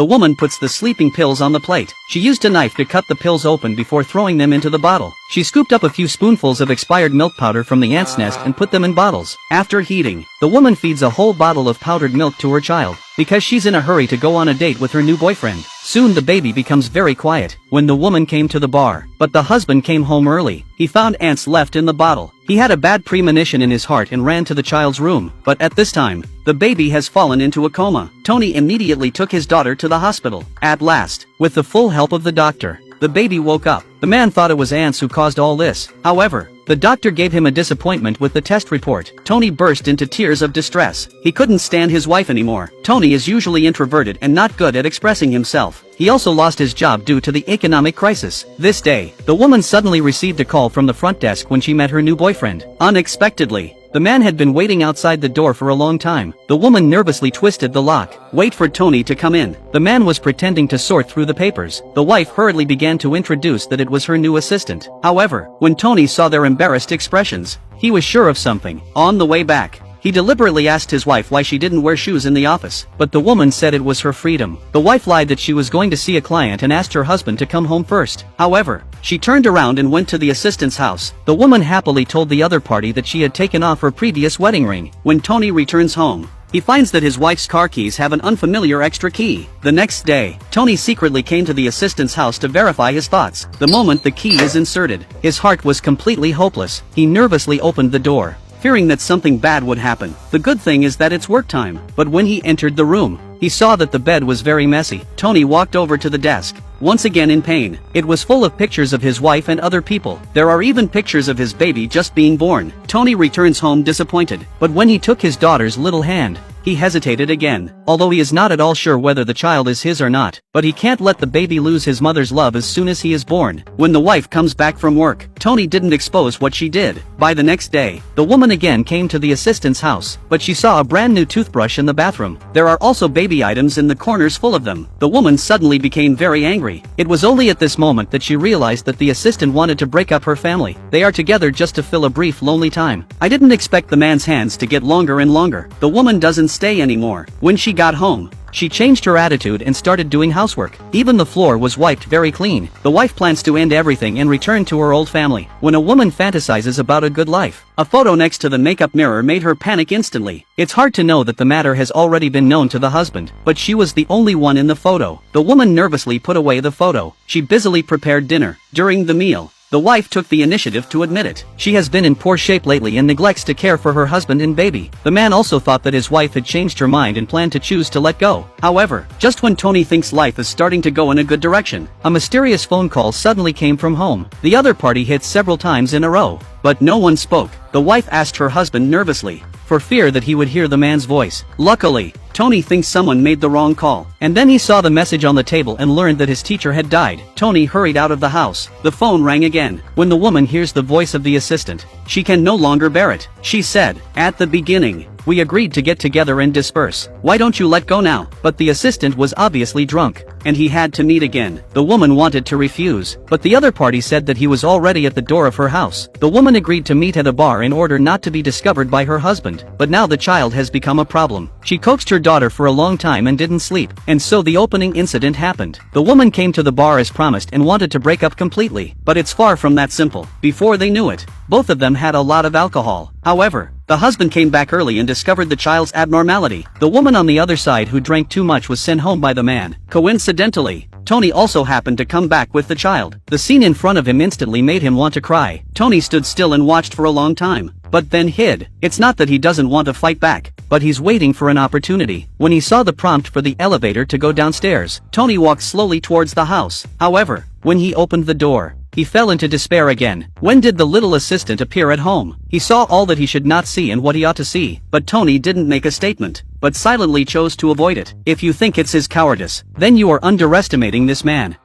The woman puts the sleeping pills on the plate. She used a knife to cut the pills open before throwing them into the bottle. She scooped up a few spoonfuls of expired milk powder from the ant's nest and put them in bottles. After heating, the woman feeds a whole bottle of powdered milk to her child, because she's in a hurry to go on a date with her new boyfriend. Soon the baby becomes very quiet when the woman came to the bar, but the husband came home early. He found ants left in the bottle. He had a bad premonition in his heart and ran to the child's room, but at this time, the baby has fallen into a coma. Tony immediately took his daughter to the hospital. At last, with the full help of the doctor, the baby woke up. The man thought it was ants who caused all this. However, the doctor gave him a disappointment with the test report. Tony burst into tears of distress. He couldn't stand his wife anymore. Tony is usually introverted and not good at expressing himself. He also lost his job due to the economic crisis. This day, the woman suddenly received a call from the front desk when she met her new boyfriend. Unexpectedly, the man had been waiting outside the door for a long time. The woman nervously twisted the lock. Wait for Tony to come in. The man was pretending to sort through the papers. The wife hurriedly began to introduce that it was her new assistant. However, when Tony saw their embarrassed expressions, he was sure of something. On the way back, he deliberately asked his wife why she didn't wear shoes in the office, but the woman said it was her freedom. The wife lied that she was going to see a client and asked her husband to come home first. However, she turned around and went to the assistant's house. The woman happily told the other party that she had taken off her previous wedding ring. When Tony returns home, he finds that his wife's car keys have an unfamiliar extra key. The next day, Tony secretly came to the assistant's house to verify his thoughts. The moment the key is inserted, his heart was completely hopeless. He nervously opened the door, fearing that something bad would happen. The good thing is that it's work time. But when he entered the room, he saw that the bed was very messy. Tony walked over to the desk, once again in pain. It was full of pictures of his wife and other people. There are even pictures of his baby just being born. Tony returns home disappointed, but when he took his daughter's little hand, he hesitated again. Although he is not at all sure whether the child is his or not, but he can't let the baby lose his mother's love as soon as he is born. When the wife comes back from work, Tony didn't expose what she did. By the next day, the woman again came to the assistant's house, but she saw a brand new toothbrush in the bathroom. There are also baby items in the corners full of them. The woman suddenly became very angry. It was only at this moment that she realized that the assistant wanted to break up her family. They are together just to fill a brief lonely time. I didn't expect the man's hands to get longer and longer. The woman doesn't stay anymore. When she got home, she changed her attitude and started doing housework. Even the floor was wiped very clean. The wife plans to end everything and return to her old family. When a woman fantasizes about a good life, a photo next to the makeup mirror made her panic instantly. It's hard to know that the matter has already been known to the husband, but she was the only one in the photo. The woman nervously put away the photo. She busily prepared dinner. During the meal, the wife took the initiative to admit it. She has been in poor shape lately and neglects to care for her husband and baby. The man also thought that his wife had changed her mind and planned to choose to let go. However, just when Tony thinks life is starting to go in a good direction, a mysterious phone call suddenly came from home. The other party hit several times in a row, but no one spoke. The wife asked her husband nervously, for fear that he would hear the man's voice. Luckily, Tony thinks someone made the wrong call, and then he saw the message on the table and learned that his teacher had died. Tony hurried out of the house. The phone rang again. When the woman hears the voice of the assistant, she can no longer bear it. She said, "At the beginning, we agreed to get together and disperse. Why don't you let go now?" But the assistant was obviously drunk, and he had to meet again. The woman wanted to refuse, but the other party said that he was already at the door of her house. The woman agreed to meet at a bar in order not to be discovered by her husband, but now the child has become a problem. She coaxed her daughter for a long time and didn't sleep, and so the opening incident happened. The woman came to the bar as promised and wanted to break up completely, but it's far from that simple. Before they knew it, both of them had a lot of alcohol. However, the husband came back early and discovered the child's abnormality. The woman on the other side who drank too much was sent home by the man. Coincidentally, Tony also happened to come back with the child. The scene in front of him instantly made him want to cry. Tony stood still and watched for a long time, but then hid. It's not that he doesn't want to fight back, but he's waiting for an opportunity. When he saw the prompt for the elevator to go downstairs, Tony walked slowly towards the house. However, when he opened the door, he fell into despair again. When did the little assistant appear at home? He saw all that he should not see and what he ought to see, but Tony didn't make a statement, but silently chose to avoid it. If you think it's his cowardice, then you are underestimating this man.